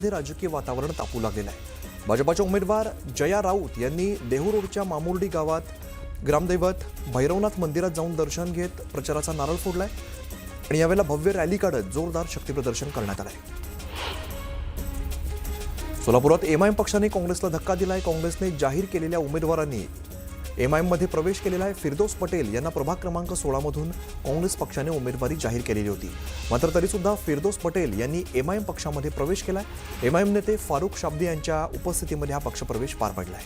राजकीय वातावरण तापू लागलेलं आहे। भाजपाच्या उमेदवार जया राऊत यांनी देहू रोडच्या मामुर्डी गावात ग्रामदैवत भैरवनाथ मंदिरात जाऊन दर्शन घेत प्रचाराचा नारळ फोडलाय आणि यावेळेला भव्य रॅली काढत जोरदार शक्ती प्रदर्शन करण्यात आलंय। सोलापुरात एमआयएम पक्षाने काँग्रेसला धक्का दिलाय। काँग्रेसने जाहीर केलेल्या उमेदवारांनी एमआयएम मध्ये प्रवेश केलेला आहे। फिरदौस पटेल यांना प्रभाग क्रमांक 16 मधून काँग्रेस पक्षाने उमेदवारी जाहीर केलेली होती, मात्र तरी सुद्धा फिरदौस पटेल यांनी एमआयएम पक्षामध्ये प्रवेश केलाय। एमआयएम नेते फारुख शाब्दी यांच्या उपस्थितीमध्ये हा पक्षप्रवेश पार पडलाय।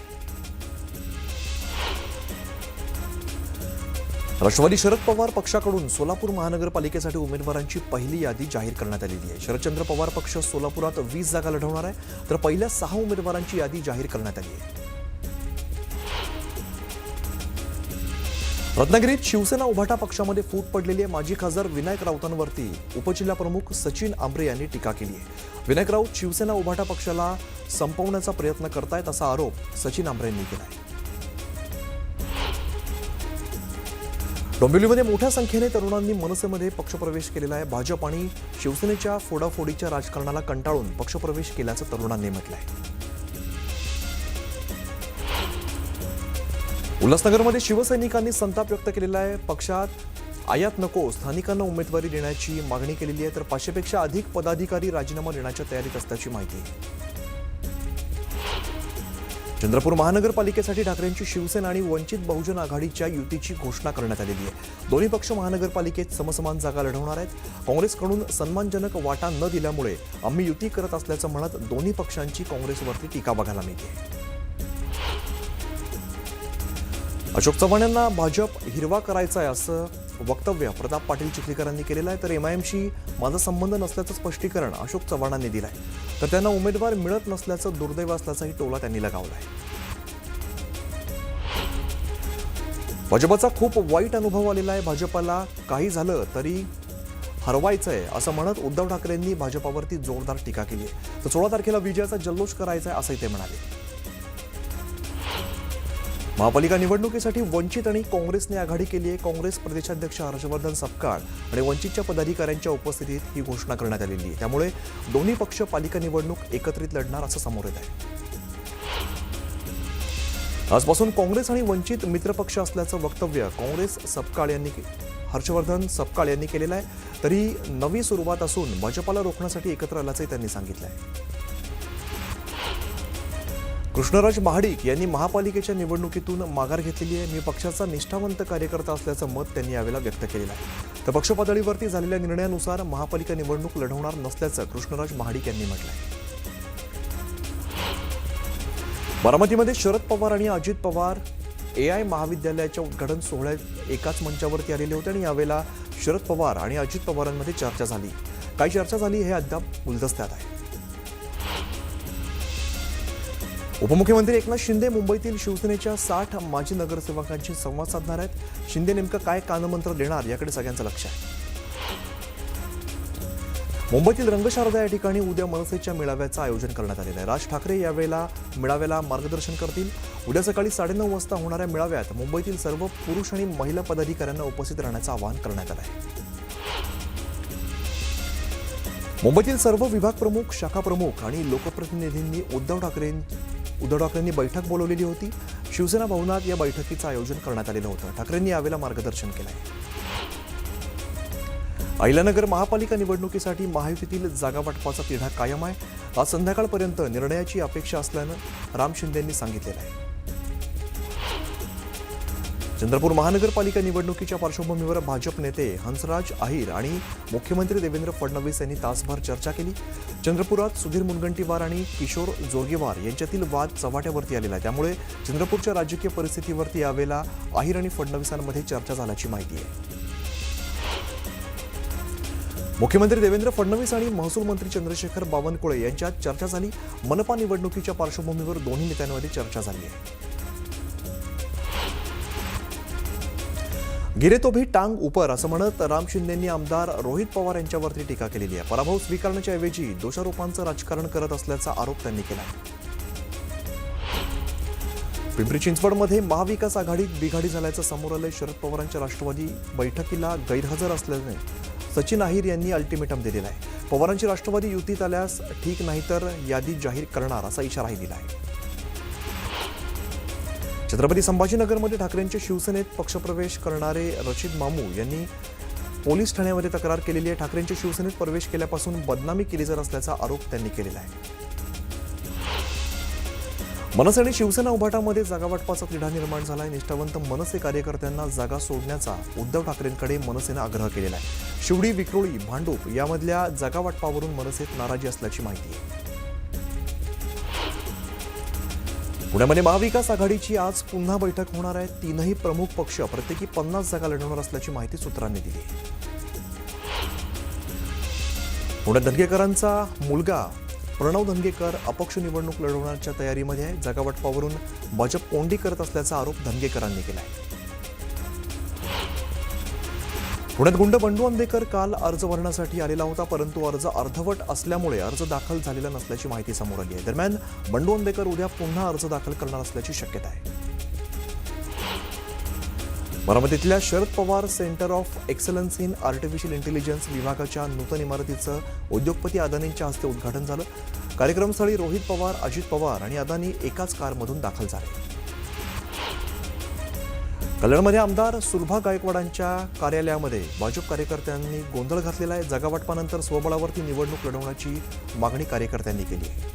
राष्ट्रवादी शरद पवार पक्षाकडून सोलापूर महानगरपालिकेसाठी उमेदवारांची पहिली यादी जाहीर करण्यात आलेली आहे। शरदचंद्र पवार पक्ष सोलापुरात 20 जागा लढवणार आहे, तर पहिल्या 6 उमेदवारांची यादी जाहीर करण्यात आली आहे। रत्नागिरीत शिवसेना उभाटा पक्षामध्ये फूट पडलेली आहे। माजी खासदार विनायक राऊतांवरती उपजिल्हाप्रमुख सचिन आंब्रे यांनी टीका केली आहे। विनायक राऊत शिवसेना उभाटा पक्षाला संपवण्याचा प्रयत्न करतायत असा आरोप सचिन आंब्रे यांनी केला आहे। डोंबिवलीमध्ये मोठ्या संख्येने तरुणांनी मनसेमध्ये पक्षप्रवेश केलेला आहे। भाजप आणि शिवसेनेच्या फोडाफोडीच्या राजकारणाला कंटाळून पक्षप्रवेश केल्याचं तरुणांनी म्हटलं आहे। उल्हासनगरमध्ये शिवसैनिकांनी संताप व्यक्त केलेला आहे। पक्षात आयात नको, स्थानिकांना उमेदवारी देण्याची मागणी केलेली आहे, तर 500 पेक्षा अधिक पदाधिकारी राजीनामा देण्याच्या तयारीत असल्याची माहिती आहे। चंद्रपूर महानगरपालिकेसाठी ठाकरेंची शिवसेना आणि वंचित बहुजन आघाडीच्या युतीची घोषणा करण्यात आलेली आहे। दोन्ही पक्ष महानगरपालिकेत समसमान जागा लढवणार आहेत। काँग्रेसकडून सन्मानजनक वाटा न दिल्यामुळे आम्ही युती करत असल्याचं म्हणत दोन्ही पक्षांची काँग्रेसवरती टीका बघायला मिळते। अशोक चव्हाण यांना भाजप हिरवा करायचा आहे असं वक्तव्य प्रताप पाटील चिखलीकरांनी केलेलं आहे, तर एमआयएमशी माझा संबंध नसल्याचं स्पष्टीकरण अशोक चव्हाणांनी दिलं आहे, तर त्यांना उमेदवार मिळत नसल्याचं दुर्दैव असल्याचाही टोला त्यांनी लगावला आहे। भाजपचा खूप वाईट अनुभव आलेला आहे। भाजपला काही झालं तरी हरवायचंय असं म्हणत उद्धव ठाकरेंनी भाजपावरती जोरदार टीका केली आहे, तर 16 तारखेला विजयाचा जल्लोष करायचा आहे असंही ते म्हणाले। महापालिका निवडणुकीसाठी वंचित आणि काँग्रेसने आघाडी केली आहे। काँग्रेस प्रदेशाध्यक्ष हर्षवर्धन सपकाळ आणि वंचितच्या पदाधिकाऱ्यांच्या उपस्थितीत ही घोषणा करण्यात आलेली आहे, त्यामुळे दोन्ही पक्ष पालिका निवडणूक एकत्रित लढणार असं समोर येत आहे। आजपासून काँग्रेस आणि वंचित मित्रपक्ष असल्याचं वक्तव्य काँग्रेस सपकाळ यांनी हर्षवर्धन सपकाळ यांनी केलेलं आहे, तरी नवी सुरुवात असून भाजपाला रोखण्यासाठी एकत्र आल्याचंही त्यांनी सांगितलं आहे। कृष्णराज महाडिक यांनी महापालिकेच्या निवडणुकीतून माघार घेतलेली आहे। मी पक्षाचा निष्ठावंत कार्यकर्ता असल्याचं मत त्यांनी यावेळेला व्यक्त केलेलं आहे, तर पक्ष पातळीवरती झालेल्या निर्णयानुसार महापालिका निवडणूक लढवणार नसल्याचं कृष्णराज महाडिक यांनी म्हटलं आहे। बारामतीमध्ये शरद पवार आणि अजित पवार एआय महाविद्यालयाच्या उद्घाटन सोहळ्यात एकाच मंचावरती आलेले होते आणि यावेळेला शरद पवार आणि अजित पवारांमध्ये चर्चा झाली। काय चर्चा झाली हे अद्याप गुलदस्त्यात आहे। उपमुख्यमंत्री एकनाथ शिंदे मुंबईतील शिवसेनेच्या 60 माजी नगरसेवकांशी संवाद साधणार आहेत। शिंदे नेमकं काय कानमंत्र देणार याकडे सगळ्यांचं लक्ष आहे। मुंबईतील रंगशारदा या ठिकाणी उद्या मनसेच्या मेळाव्याचं आयोजन करण्यात आलेलं आहे। राज ठाकरे यावेळेला मेळाव्याला मार्गदर्शन करतील। उद्या सकाळी 9:30 वाजता होणाऱ्या मेळाव्यात मुंबईतील सर्व पुरुष आणि महिला पदाधिकाऱ्यांना उपस्थित राहण्याचं आवाहन करण्यात आलं आहे। मुंबईतील सर्व विभाग प्रमुख, शाखा प्रमुख आणि लोकप्रतिनिधींनी उद्धव ठाकरेंनी बैठक बोलवलेली होती। शिवसेना भवनात या बैठकीचं आयोजन करण्यात आलेलं होतं। ठाकरेंनी यावेळेला मार्गदर्शन केलं आहे। अहिल्यानगर महापालिका निवडणुकीसाठी महायुतीतील जागा वाटपाचा तिढा कायम आहे। आज संध्याकाळपर्यंत निर्णयाची अपेक्षा असल्यानं राम शिंदेंनी सांगितलेलं आहे। चंद्रपूर महानगरपालिका निवडणुकीच्या पार्श्वभूमीवर भाजप नेते हंसराज अहिर आणि मुख्यमंत्री देवेंद्र फडणवीस यांनी तासभर चर्चा केली। चंद्रपुरात सुधीर मुनगंटीवार आणि किशोर जोरगेवार यांच्यातील वाद चव्हाट्यावरती आलेला आहे, त्यामुळे चंद्रपूरच्या राजकीय परिस्थितीवरती यावेळेला अहिर आणि फडणवीसांमध्ये चर्चा झाल्याची माहिती आहे। मुख्यमंत्री देवेंद्र फडणवीस आणि महसूल मंत्री चंद्रशेखर बावनकुळे यांच्यात चर्चा झाली। मनपा निवडणुकीच्या पार्श्वभूमीवर दोन्ही नेत्यांमध्ये चर्चा झाली आहे। गिरे तो भी टांग ऊपर असं म्हणत राम शिंदेंनी आमदार रोहित पवार यांच्यावरती टीका केलेली आहे। पराभव स्वीकारण्याच्या ऐवजी दोषारोपांचं राजकारण करत असल्याचा आरोप त्यांनी केला। पिंपरी चिंचवडमध्ये महाविकास आघाडीत बिघाडी झाल्याचं समोर आलंय। शरद पवारांच्या राष्ट्रवादी बैठकीला गैरहजर असल्याने सचिन अहिर यांनी अल्टिमेटम दिलेला आहे. पवारांची राष्ट्रवादी युतीत आल्यास ठीक नाही तर यादी जाहीर करणार असा इशाराही दिला आहे. छत्रपती संभाजीनगरमध्ये ठाकरेंच्या शिवसेनेत पक्षप्रवेश करणारे रशीद मामू यांनी पोलीस ठाण्यामध्ये तक्रार केलेली आहे. ठाकरेंच्या शिवसेनेत प्रवेश केल्यापासून बदनामी केली जात असल्याचा आरोप त्यांनी केलेला आहे. मनसे आणि शिवसेना उभाटामध्ये जागावाटपाचा तिढा निर्माण झाला आहे. निष्ठावंत मनसे कार्यकर्त्यांना जागा सोडण्याचा उद्धव ठाकरेंकडे मनसेनं आग्रह केलेला आहे. शिवडी, विक्रोळी, भांडूप यामधल्या जागावाटपावरून मनसेत नाराजी असल्याची माहिती आहे. पुण्यामध्ये महाविकास आघाडीची आज पुन्हा बैठक होणार आहे. तीनही प्रमुख पक्ष प्रत्येकी 50 जागा लढवणार असल्याची माहिती सूत्रांनी दिली. पुण्यात धनगेकरांचा मुलगा प्रणव धनगेकर अपक्ष निवडणूक लढवण्याच्या तयारीमध्ये आहे. जागावाटपावरून भाजप कोंडी करत असल्याचा आरोप धनगेकरांनी केला आहे. पुण्यात गुंड बंडू अंधेकर काल अर्ज भरण्यासाठी आलेला होता, परंतु अर्ज अर्धवट असल्यामुळे अर्ज दाखल झालेला नसल्याची माहिती समोर आली आहे. दरम्यान बंडू अंधेकर उद्या पुन्हा अर्ज दाखल करणार असल्याची शक्यता आहे. बारामतीतल्या Sharad Pawar centre of excellence in artificial intelligence विभागाच्या नूतन इमारतीचं उद्योगपती अदानींच्या हस्ते उद्घाटन झालं. कार्यक्रमस्थळी रोहित पवार, अजित पवार आणि अदानी एकाच कारमधून दाखल झाले. कल्याणमध्ये आमदार सुलभा गायकवाडांच्या कार्यालयामध्ये भाजप कार्यकर्त्यांनी गोंधळ घातलेला आहे. जागावाटपानंतर स्वबळावरती निवडणूक लढवण्याची मागणी कार्यकर्त्यांनी केली आहे.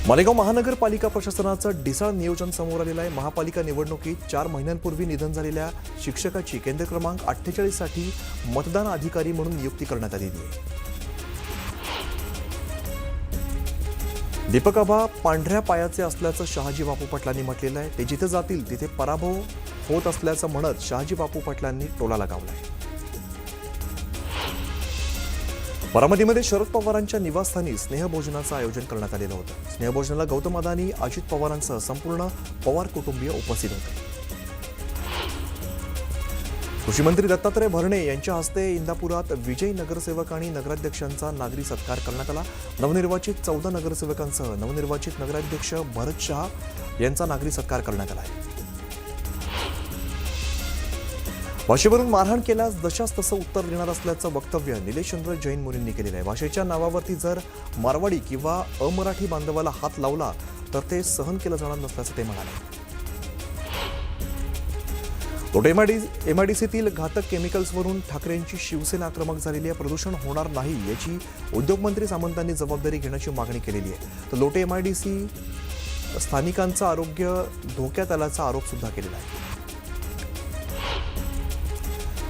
मालेगाव महानगरपालिका प्रशासनाचं ढिसाळ नियोजन समोर आलेलं आहे. महापालिका निवडणुकीत 4 महिन्यांपूर्वी निधन झालेल्या शिक्षकाची केंद्र क्रमांक 48 साठी मतदान अधिकारी म्हणून नियुक्ती करण्यात आलेली आहे. दीपक आबा पांढऱ्या पायाचे असल्याचं शहाजी बापू पाटलांनी म्हटलेलं आहे. ते जिथे जातील तिथे पराभव होत असल्याचं म्हणत शहाजी बापू पाटलांनी टोला लगावला आहे. बारामतीमध्ये शरद पवारांच्या निवासस्थानी स्नेहभोजनाचं आयोजन करण्यात आलेलं होतं. स्नेहभोजनाला गौतम अदानी, अजित पवारांसह संपूर्ण पवार कुटुंबीय उपस्थित होते. कृषी मंत्री दत्तात्रय भरणे यांच्या हस्ते इंदापुरात विजयी नगरसेवक आणि नगराध्यक्षांचा नागरी सत्कार करण्यात आला. नवनिर्वाचित 14 नगरसेवकांसह नवनिर्वाचित नगराध्यक्ष भरत शहा यांचा नागरी सत्कार करण्यात आला आहे. भाषेवरून मारहाण केल्यास जशास तसं उत्तर देणार असल्याचं वक्तव्य निलेशचंद्र जैन मुनींनी केलेलं आहे. भाषेच्या नावावरती जर मारवाडी किंवा अमराठी बांधवाला हात लावला तर ते सहन केलं जाणार नसल्याचं ते म्हणाले. एमआयडीसीतील घातक केमिकल्सवरून ठाकरेंची शिवसेना आक्रमक झालेली आहे. प्रदूषण होणार नाही याची उद्योगमंत्री सामंतांनी जबाबदारी घेण्याची मागणी केलेली आहे. तर लोटे एमआयडीसी स्थानिकांचं आरोग्य धोक्यात आल्याचा आरोप सुद्धा केलेला आहे.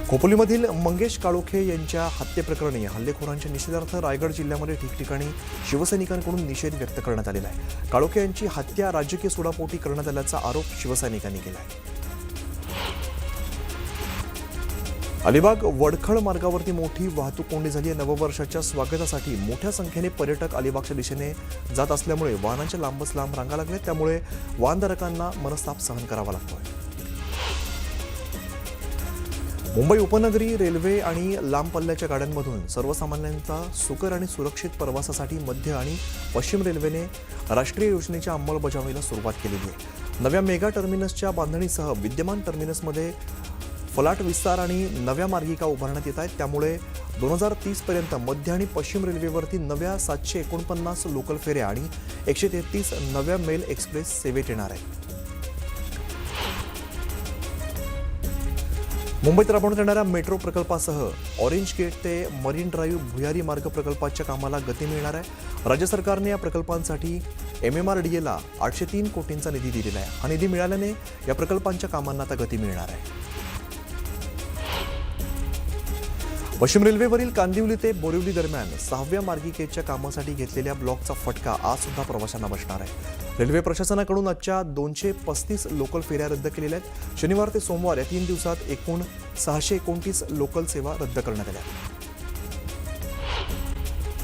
खोपोलीमधील मंगेश काळोखे यांच्या हत्येप्रकरणी हल्लेखोरांच्या निषेधार्थ रायगड जिल्ह्यामध्ये ठिकठिकाणी शिवसैनिकांकडून निषेध व्यक्त करण्यात आलेला आहे. काळोखे यांची हत्या राजकीय सुडापोटी करण्यात आल्याचा आरोप शिवसैनिकांनी केला आहे. अलिबाग वडखळ मार्गावरती मोठी वाहतूक कोंडी झाली आहे. नववर्षाच्या स्वागतासाठी मोठ्या संख्येने पर्यटक अलिबागच्या दिशेने जात असल्यामुळे वाहनांच्या लांबच लांब रांगा लागल्या. त्यामुळे वाहनधारकांना मनस्ताप सहन करावा लागतोय. मुंबई उपनगरी रेल्वे आणि लांब पल्ल्याच्या गाड्यांमधून सर्वसामान्यांचा सुकर आणि सुरक्षित प्रवासासाठी मध्य आणि पश्चिम रेल्वेने राष्ट्रीय योजनेच्या अंमलबजावणीला सुरुवात केलेली आहे. नव्या मेगा टर्मिनसच्या बांधणीसह विद्यमान टर्मिनसमध्ये फलाट विस्तार आणि नव्या मार्गिका उभारण्यात येत आहेत. त्यामुळे 2030 पर्यंत मध्य आणि पश्चिम रेल्वेवरती नव्या 749 लोकल फेऱ्या आणि 133 नव्या मेल एक्सप्रेस सेवेत येणार आहेत. मुंबईत राबवण्यात येणाऱ्या मेट्रो प्रकल्पासह ऑरेंज गेट ते मरीन ड्राईव्ह भुयारी मार्ग प्रकल्पाच्या कामाला गती मिळणार आहे. राज्य सरकारने या प्रकल्पांसाठी MMRDA ला 803 कोटींचा निधी दिलेला आहे. हा निधी मिळाल्याने या प्रकल्पांच्या कामांना आता गती मिळणार आहे. पश्चिम रेल्वेवरील कांदिवली ते बोरिवली दरम्यान 6व्या मार्गिकेच्या कामासाठी घेतलेल्या ब्लॉकचा फटका आज सुद्धा प्रवाशांना बसणार आहे. रेल्वे प्रशासनाकडून आजच्या 235 लोकल फेऱ्या रद्द केलेल्या आहेत. शनिवार ते सोमवार या 3 दिवसात एकूण 629 लोकल सेवा रद्द करण्यात आल्या.